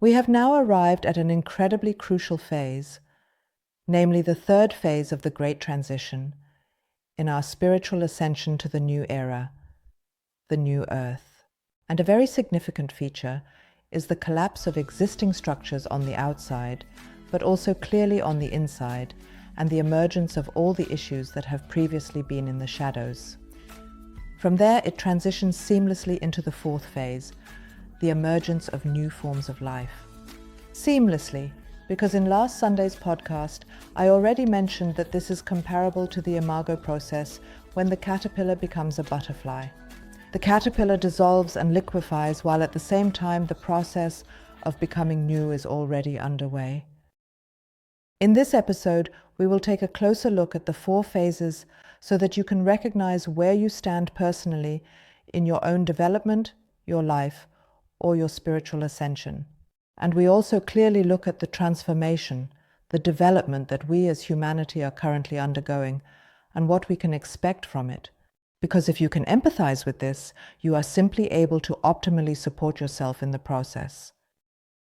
We have now arrived at an incredibly crucial phase, namely the third phase of the Great Transition in our spiritual ascension to the new era, the new earth. And a very significant feature is the collapse of existing structures on the outside, but also clearly on the inside, and the emergence of all the issues that have previously been in the shadows. From there, it transitions seamlessly into the fourth phase, the emergence of new forms of life. Seamlessly, because in last Sunday's podcast, I already mentioned that this is comparable to the imago process when the caterpillar becomes a butterfly. The caterpillar dissolves and liquefies while at the same time the process of becoming new is already underway. In this episode, we will take a closer look at the four phases so that you can recognize where you stand personally in your own development, your life, or your spiritual ascension. And we also clearly look at the transformation, the development that we as humanity are currently undergoing, and what we can expect from it. Because if you can empathize with this, you are simply able to optimally support yourself in the process.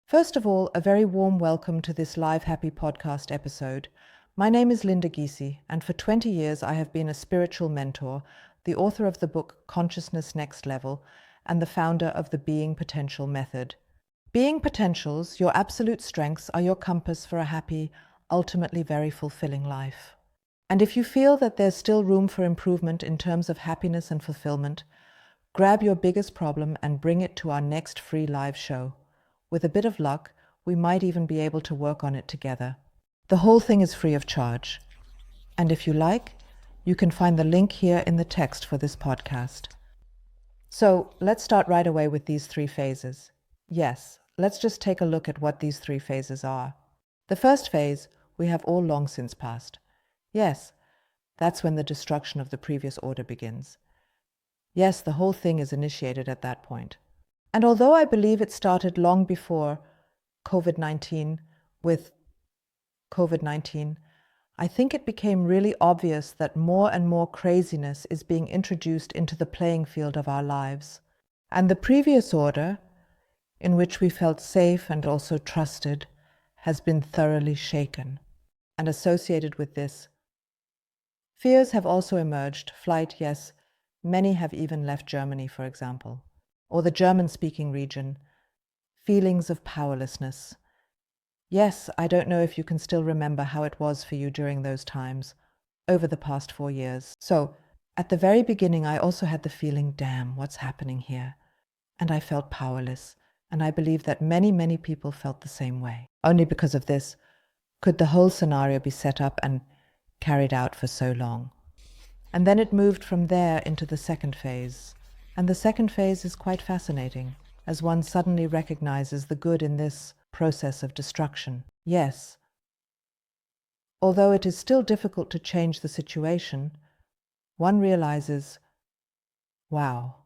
First of all, a very warm welcome to this Live Happy podcast episode. My name is Linda Giese, and for 20 years I have been a spiritual mentor, the author of the book Consciousness Next Level, and the founder of the Being Potential method. Being potentials, your absolute strengths, are your compass for a happy, ultimately very fulfilling life. And if you feel that there's still room for improvement in terms of happiness and fulfillment, grab your biggest problem and bring it to our next free live show. With a bit of luck, we might even be able to work on it together. The whole thing is free of charge. And if you like, you can find the link here in the text for this podcast. So let's start right away with these three phases. Yes, let's just take a look at what these three phases are. The first phase, we have all long since passed. Yes, that's when the destruction of the previous order begins. Yes, the whole thing is initiated at that point. And although I believe it started long before COVID-19, with COVID-19, I think it became really obvious that more and more craziness is being introduced into the playing field of our lives. And the previous order, in which we felt safe and also trusted, has been thoroughly shaken. And associated with this, fears have also emerged. Flight, yes, many have even left Germany, for example, or the German-speaking region. Feelings of powerlessness. Yes, I don't know if you can still remember how it was for you during those times, over the past 4 years. So, at the very beginning, I also had the feeling, damn, what's happening here? And I felt powerless, and I believe that many, many people felt the same way. Only because of this could the whole scenario be set up and carried out for so long. And then it moved from there into the second phase. And the second phase is quite fascinating, as one suddenly recognizes the good in this process of destruction. Yes, although it is still difficult to change the situation, one realizes, wow,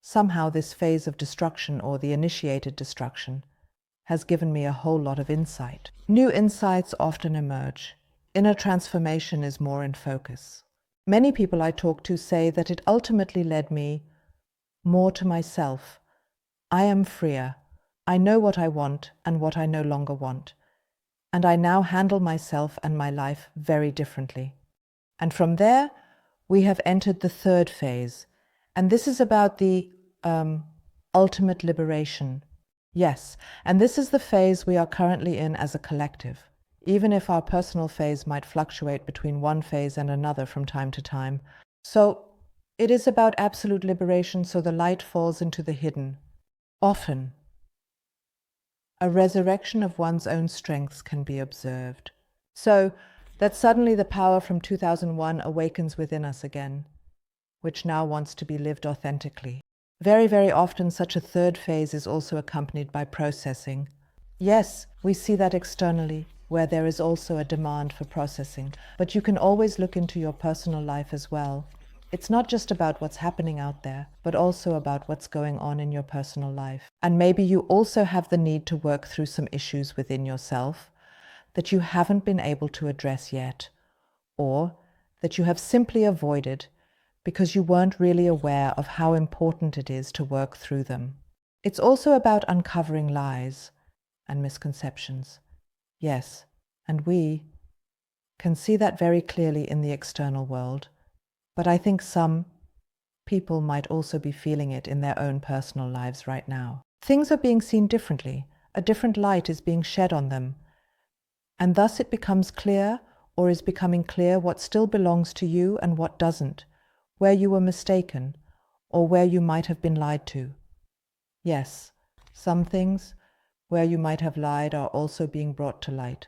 somehow this phase of destruction, or the initiated destruction, has given me a whole lot of insight. New insights often emerge. Inner transformation is more in focus. Many people I talk to say that it ultimately led me more to myself. I am freer. I know what I want and what I no longer want. And I now handle myself and my life very differently. And from there, we have entered the third phase. And this is about the ultimate liberation. Yes, and this is the phase we are currently in as a collective. Even if our personal phase might fluctuate between one phase and another from time to time. So it is about absolute liberation, so the light falls into the hidden. Often, a resurrection of one's own strengths can be observed. So that suddenly the power from 2001 awakens within us again, which now wants to be lived authentically. Very, very often such a third phase is also accompanied by processing. Yes, we see that externally, where there is also a demand for processing, but you can always look into your personal life as well. It's not just about what's happening out there, but also about what's going on in your personal life. And maybe you also have the need to work through some issues within yourself that you haven't been able to address yet, or that you have simply avoided because you weren't really aware of how important it is to work through them. It's also about uncovering lies and misconceptions. Yes, and we can see that very clearly in the external world, but I think some people might also be feeling it in their own personal lives right now. Things are being seen differently. A different light is being shed on them, and thus it becomes clear, or is becoming clear, what still belongs to you and what doesn't, where you were mistaken, or where you might have been lied to. Yes, some things where you might have lied are also being brought to light.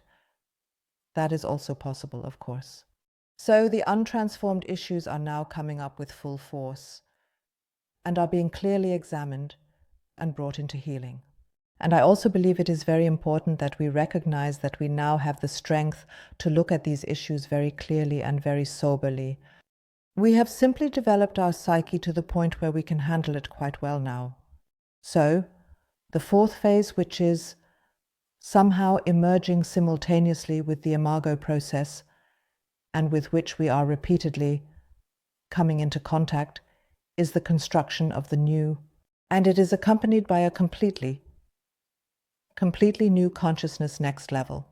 That is also possible, of course. So the untransformed issues are now coming up with full force and are being clearly examined and brought into healing. And I also believe it is very important that we recognize that we now have the strength to look at these issues very clearly and very soberly. We have simply developed our psyche to the point where we can handle it quite well now. So, the fourth phase, which is somehow emerging simultaneously with the imago process, and with which we are repeatedly coming into contact, is the construction of the new, and it is accompanied by a completely new consciousness next level.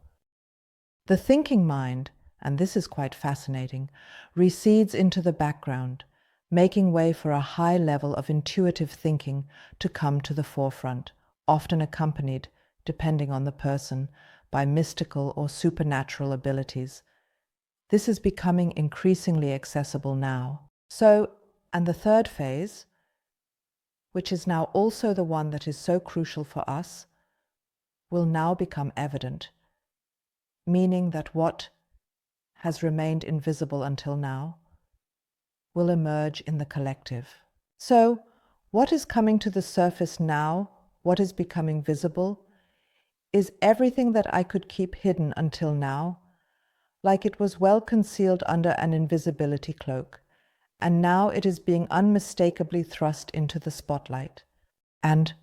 The thinking mind, and this is quite fascinating, recedes into the background, making way for a high level of intuitive thinking to come to the forefront, often accompanied, depending on the person, by mystical or supernatural abilities. This is becoming increasingly accessible now. So, and the third phase, which is now also the one that is so crucial for us, will now become evident, meaning that what has remained invisible until now will emerge in the collective. So, what is coming to the surface now, what is becoming visible, is everything that I could keep hidden until now, like it was well concealed under an invisibility cloak, and now it is being unmistakably thrust into the spotlight. And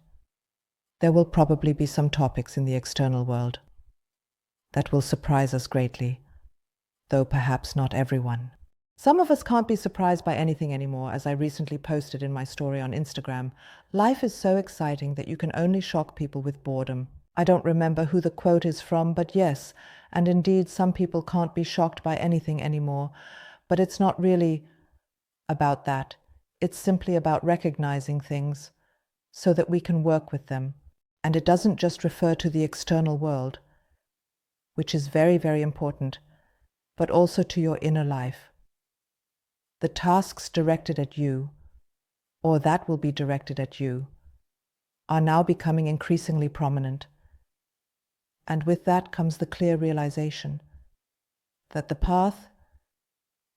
there will probably be some topics in the external world that will surprise us greatly, though perhaps not everyone. Some of us can't be surprised by anything anymore, as I recently posted in my story on Instagram. Life is so exciting that you can only shock people with boredom. I don't remember who the quote is from, but yes, and indeed some people can't be shocked by anything anymore. But it's not really about that. It's simply about recognizing things so that we can work with them. And it doesn't just refer to the external world, which is very, very important, but also to your inner life. The tasks directed at you, or that will be directed at you, are now becoming increasingly prominent. And with that comes the clear realization that the path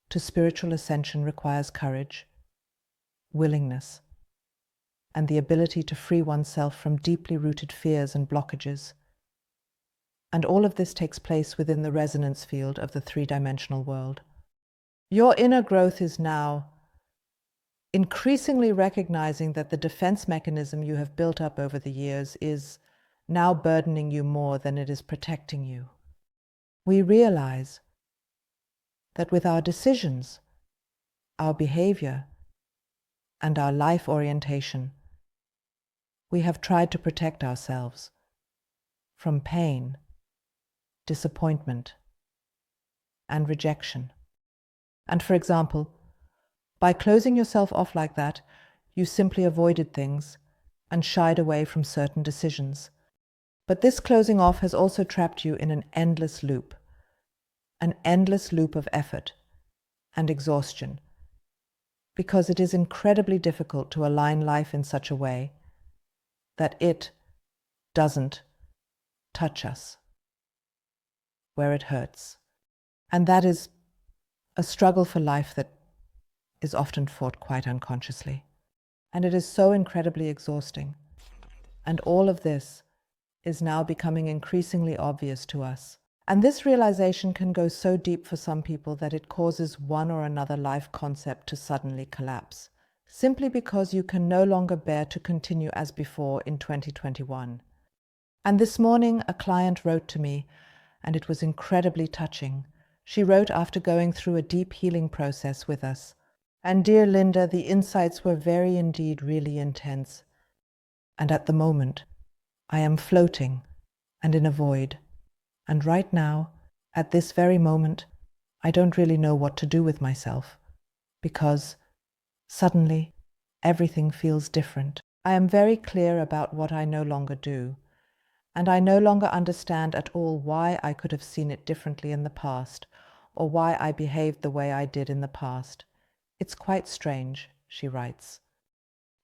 to spiritual ascension requires courage, willingness, and the ability to free oneself from deeply rooted fears and blockages. And all of this takes place within the resonance field of the three-dimensional world. Your inner growth is now increasingly recognizing that the defense mechanism you have built up over the years is now burdening you more than it is protecting you. We realize that with our decisions, our behavior, and our life orientation, we have tried to protect ourselves from pain, disappointment, and rejection. And for example, by closing yourself off like that, you simply avoided things and shied away from certain decisions. But this closing off has also trapped you in an endless loop of effort and exhaustion, because it is incredibly difficult to align life in such a way that it doesn't touch us where it hurts. And that is a struggle for life that is often fought quite unconsciously. And it is so incredibly exhausting. And all of this is now becoming increasingly obvious to us. And this realization can go so deep for some people that it causes one or another life concept to suddenly collapse, simply because you can no longer bear to continue as before in 2021. And this morning, a client wrote to me, and it was incredibly touching. She wrote after going through a deep healing process with us. And dear Linda, the insights were very indeed really intense. And at the moment, I am floating and in a void. And right now, at this very moment, I don't really know what to do with myself, because suddenly everything feels different. I am very clear about what I no longer do, and I no longer understand at all why I could have seen it differently in the past, or why I behaved the way I did in the past. It's quite strange, she writes.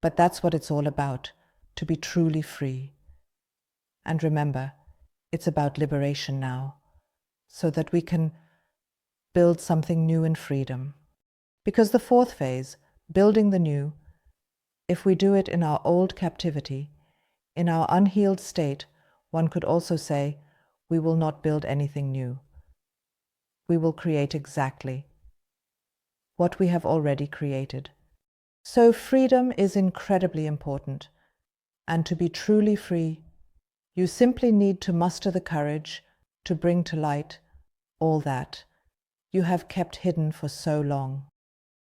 But that's what it's all about, to be truly free. And remember, it's about liberation now, so that we can build something new in freedom. Because the fourth phase, building the new, if we do it in our old captivity, in our unhealed state, one could also say, we will not build anything new. We will create exactly what we have already created. So freedom is incredibly important. And to be truly free, you simply need to muster the courage to bring to light all that you have kept hidden for so long.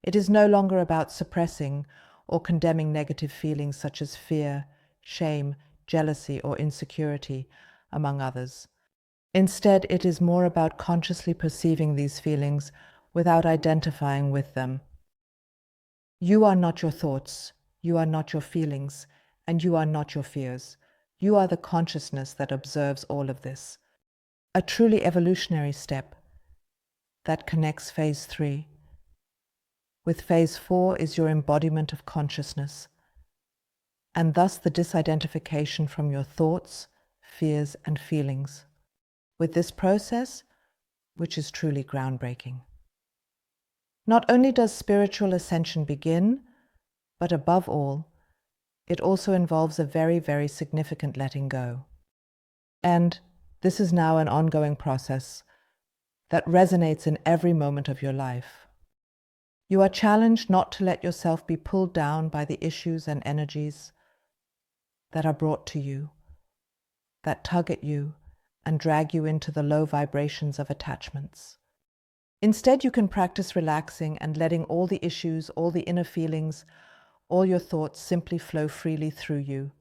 It is no longer about suppressing or condemning negative feelings such as fear, shame, jealousy, or insecurity, among others. Instead, it is more about consciously perceiving these feelings without identifying with them. You are not your thoughts, you are not your feelings, and you are not your fears. You are the consciousness that observes all of this. A truly evolutionary step that connects phase 3. With phase 4 is your embodiment of consciousness, and thus the disidentification from your thoughts, fears, and feelings. With this process, which is truly groundbreaking. Not only does spiritual ascension begin, but above all, it also involves a very, very significant letting go. And this is now an ongoing process that resonates in every moment of your life. You are challenged not to let yourself be pulled down by the issues and energies that are brought to you, that tug at you and drag you into the low vibrations of attachments. Instead, you can practice relaxing and letting all the issues, all the inner feelings, all your thoughts simply flow freely through you.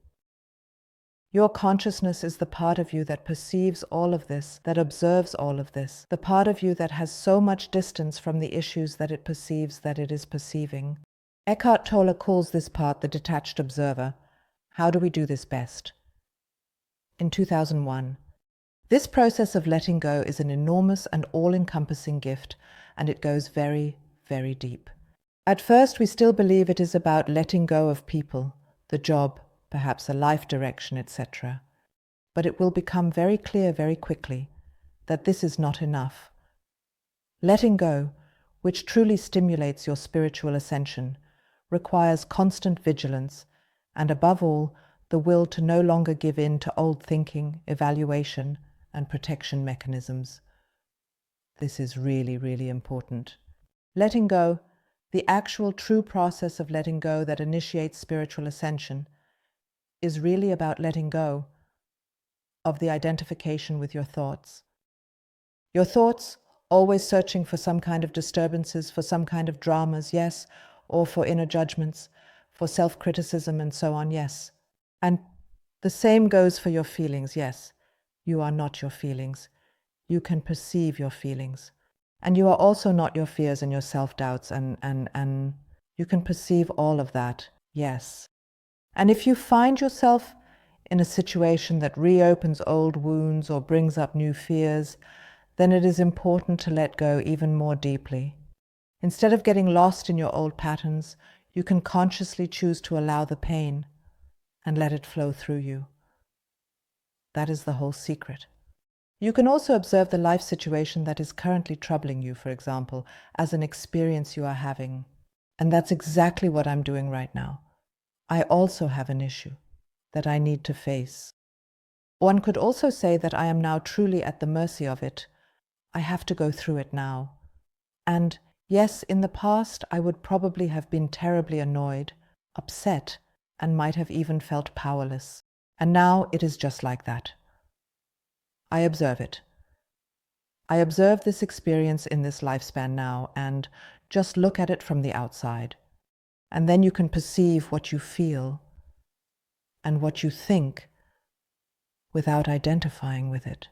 Your consciousness is the part of you that perceives all of this, that observes all of this, the part of you that has so much distance from the issues that it perceives that it is perceiving. Eckhart Tolle calls this part the detached observer. How do we do this best? In 2001, this process of letting go is an enormous and all-encompassing gift, and it goes very, very deep. At first, we still believe it is about letting go of people, the job, perhaps a life direction, etc. But it will become very clear very quickly that this is not enough. Letting go, which truly stimulates your spiritual ascension, requires constant vigilance and, above all, the will to no longer give in to old thinking, evaluation, and protection mechanisms. This is really, really important. Letting go, the actual true process of letting go that initiates spiritual ascension, is really about letting go of the identification with your thoughts. Your thoughts, always searching for some kind of disturbances, for some kind of dramas, yes, or for inner judgments, for self-criticism and so on, yes. And the same goes for your feelings, yes. You are not your feelings. You can perceive your feelings. And you are also not your fears and your self-doubts, and you can perceive all of that, yes. And if you find yourself in a situation that reopens old wounds or brings up new fears, then it is important to let go even more deeply. Instead of getting lost in your old patterns, you can consciously choose to allow the pain and let it flow through you. That is the whole secret. You can also observe the life situation that is currently troubling you, for example, as an experience you are having. And that's exactly what I'm doing right now. I also have an issue that I need to face. One could also say that I am now truly at the mercy of it. I have to go through it now. And yes, in the past, I would probably have been terribly annoyed, upset, and might have even felt powerless. And now it is just like that. I observe it. I observe this experience in this lifespan now and just look at it from the outside. And then you can perceive what you feel. and what you think without identifying with it.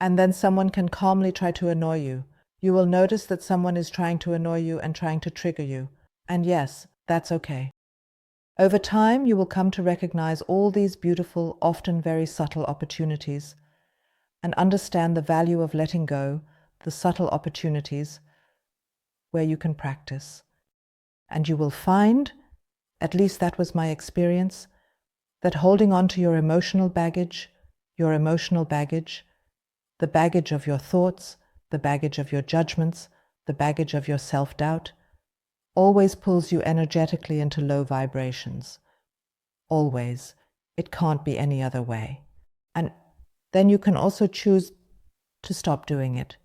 And then someone can calmly try to annoy you. You will notice that someone is trying to annoy you and trying to trigger you. And yes, that's okay. Over time, you will come to recognize all these beautiful, often very subtle opportunities and understand the value of letting go, the subtle opportunities where you can practice. And you will find, at least that was my experience, that holding on to your emotional baggage, the baggage of your thoughts, the baggage of your judgments, the baggage of your self-doubt, always pulls you energetically into low vibrations. Always. It can't be any other way. And then you can also choose to stop doing it.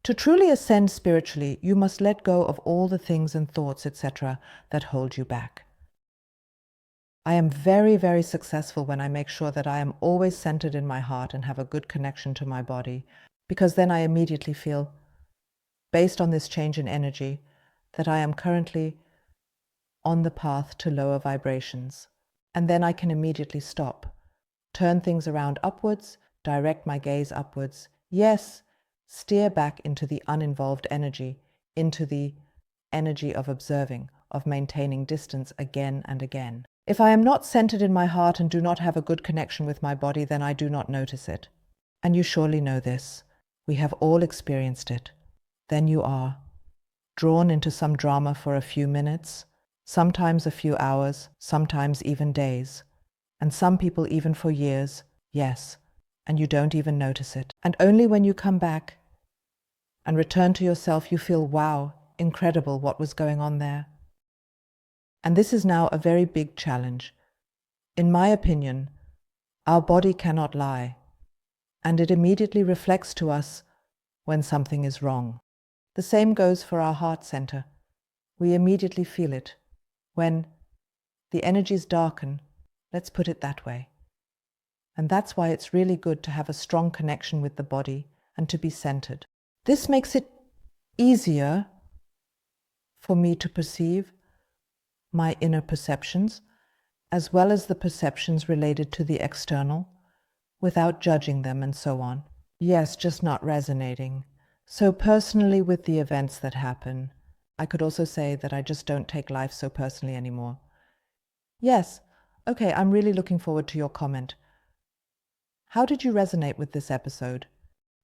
To truly ascend spiritually, you must let go of all the things and thoughts, etc., that hold you back. I am very, very successful when I make sure that I am always centered in my heart and have a good connection to my body, because then I immediately feel, based on this change in energy, that I am currently on the path to lower vibrations. And then I can immediately stop, turn things around upwards, direct my gaze upwards. Yes, steer back into the uninvolved energy, into the energy of observing, of maintaining distance again and again. If I am not centered in my heart and do not have a good connection with my body, then I do not notice it. And you surely know this. We have all experienced it. Then you are drawn into some drama for a few minutes, sometimes a few hours, sometimes even days, and some people even for years, yes, and you don't even notice it. And only when you come back and return to yourself, you feel, wow, incredible what was going on there. And this is now a very big challenge. In my opinion, our body cannot lie, and it immediately reflects to us when something is wrong. The same goes for our heart center. We immediately feel it. When the energies darken, let's put it that way. And that's why it's really good to have a strong connection with the body and to be centered. This makes it easier for me to perceive my inner perceptions, as well as the perceptions related to the external, without judging them and so on. Yes, just not resonating. So personally with the events that happen, I could also say that I just don't take life so personally anymore. Yes, okay, I'm really looking forward to your comment. How did you resonate with this episode?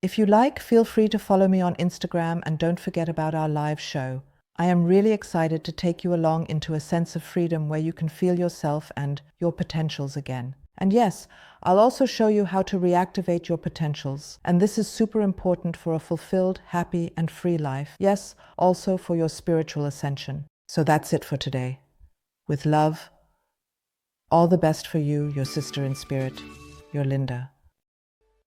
If you like, feel free to follow me on Instagram and don't forget about our live show. I am really excited to take you along into a sense of freedom where you can feel yourself and your potentials again. And yes, I'll also show you how to reactivate your potentials. And this is super important for a fulfilled, happy, and free life. Yes, also for your spiritual ascension. So that's it for today. With love, all the best for you, your sister in spirit, your Linda.